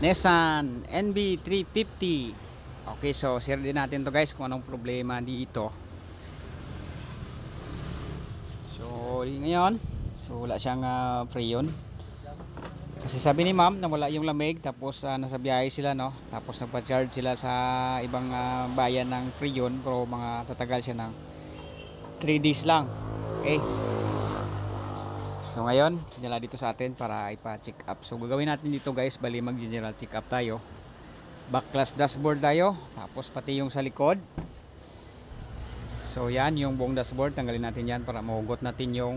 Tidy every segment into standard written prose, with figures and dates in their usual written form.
Nissan NB350. Okay, so share din natin to guys kung anong problema dito. So ngayon, so wala siyang freon. Kasi sabi ni ma'am na wala yung lamig, tapos nasa biyahe sila, no, tapos nagpa-charge sila sa ibang bayan ng freon, pero mga tatagal siya ng 3 days lang. Okay, so ngayon dinala dito sa atin para ipa-check up. So gagawin natin dito guys, bali mag general check up tayo. Backlash dashboard tayo, tapos pati yung sa likod. So yan yung buong dashboard, tanggalin natin yan para mahugot natin yung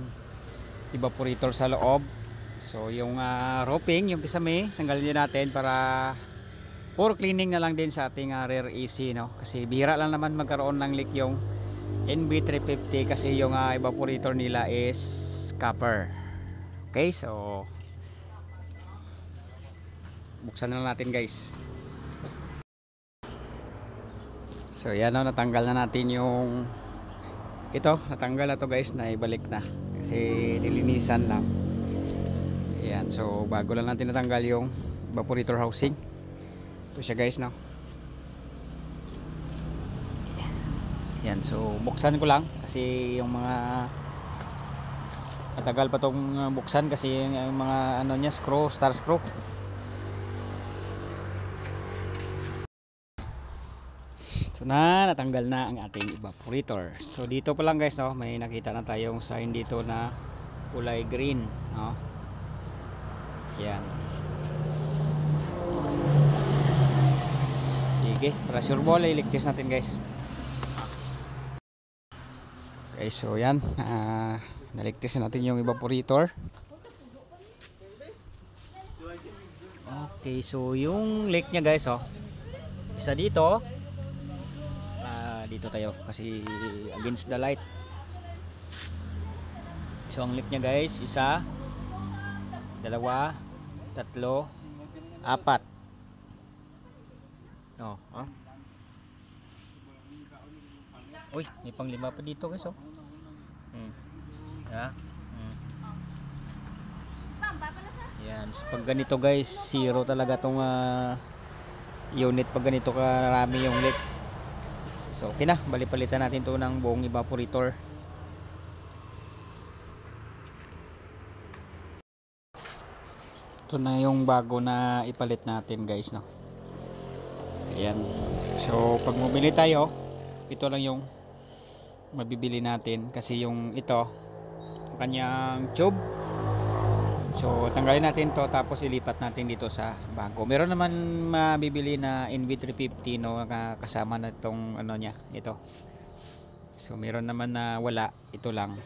evaporator sa loob. So yung roping, yung kisame, tanggalin din natin para for cleaning na lang din sa ating rear AC, no? Kasi bihira lang naman magkaroon ng leak yung NB350 kasi yung evaporator nila is copper. Okay, so buksan na lang natin guys. So yan, no, natanggal na natin yung ito, natanggal na to guys, na ibalik na kasi nilinisan lang. Yan, so bago lang natin natanggal yung evaporator housing. Ito siya guys, no. Yan, so buksan ko lang kasi yung mga matagal pa tong buksan kasi yung mga ano niya, screw, star screw. So natanggal na ang ating evaporator. So dito pa lang guys, no, may nakita na tayong sign dito na kulay green, no. Yan. Sige, para sure ball, iligtis natin guys. Okay, so yan, naligtis natin yung evaporator. Okay, so yung leak nya guys, oh, isa dito. Dito tayo kasi against the light. So ang leak nya guys, isa, dalawa, tatlo, apat. Oh, oh. Uy, may pang-5 pa dito guys, oh. Yan, so pag ganito guys, zero talaga tong unit pag ganito karami yung leak. So okay na, bali-palitan natin to ng buong evaporator. Ito na yung bago na ipalit natin guys, no. Ayan. So pag bumili tayo, ito lang yung mabibili natin kasi yung ito kanyang tube. So tanggalin natin to, tapos ilipat natin dito sa bago. Meron naman mabibili na NB350, no, kasama na itong ano niya, ito. So meron naman na wala, ito lang.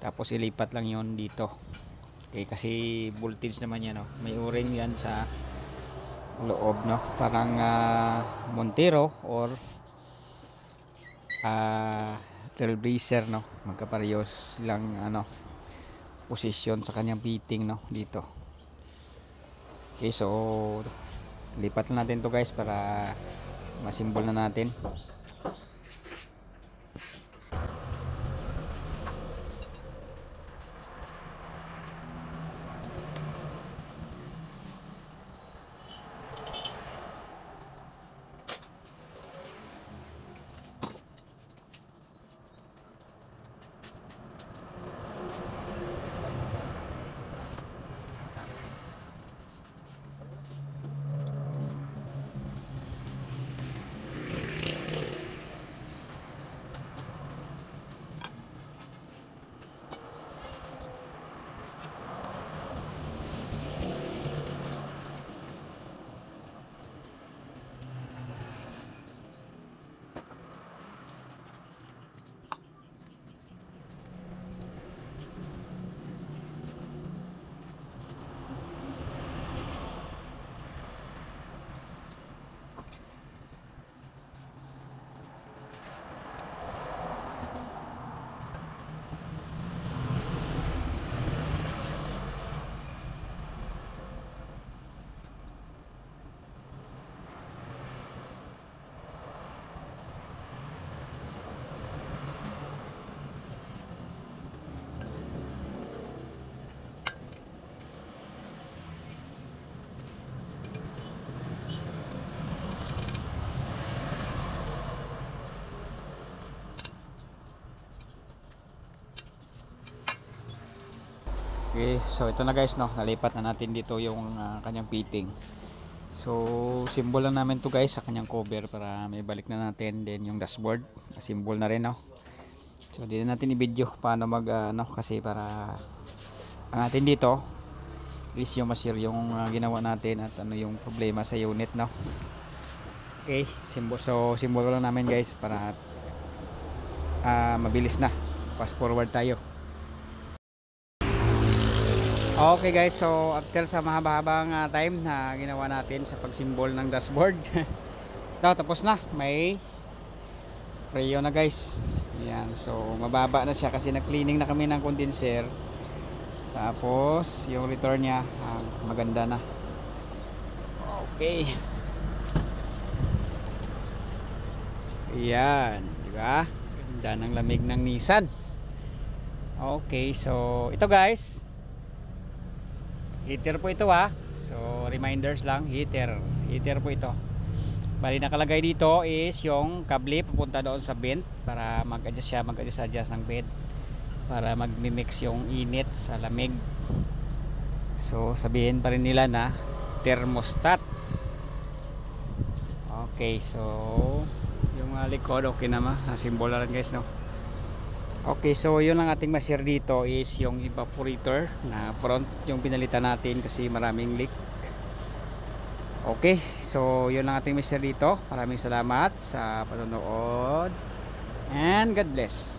Tapos ilipat lang yon dito. Okay, kasi voltage naman yan, no. May o-ring yan sa loob, no. Parang Montero or Trailblazer, no. Magkaparehas lang ano posisyon sa kanyang fitting, no, dito. Okay, so lipat na natin to guys para masimbol na natin. Okay, so ito na guys, no, nalipat na natin dito yung kanyang fitting. So symbol lang namin to guys sa kanyang cover para may balik na natin. Then yung dashboard, symbol na rin, no. So di na natin i-video paano mag kasi para ang atin dito is yung ma-share yung ginawa natin at ano yung problema sa unit, no. Okay, symbol lang namin guys para mabilis na. Fast forward tayo. Okay guys, so after sa mahaba-habang time na ginawa natin sa pagsimbol ng dashboard tapos na, may preo na guys. Yan, so mababa na siya kasi nag-cleaning na kami ng condenser. Tapos yung return niya maganda na. Okay. Yan, di ba? Ganda ng lamig ng Nissan. Okay, so ito guys, heater po ito so reminders lang, heater po ito. Bali nakalagay dito is yung kable pupunta doon sa vent para mag-adjust ng vent para mag-mix yung init sa lamig. So sabihin pa rin nila na thermostat. Okay, so yung likod okay naman, symbol na rin guys, no. Okay, so yun lang ating ma-share dito is yung evaporator na front yung pinalitan natin kasi maraming leak. Okay, so yun lang ating ma-share dito. Maraming salamat sa panonood and God bless.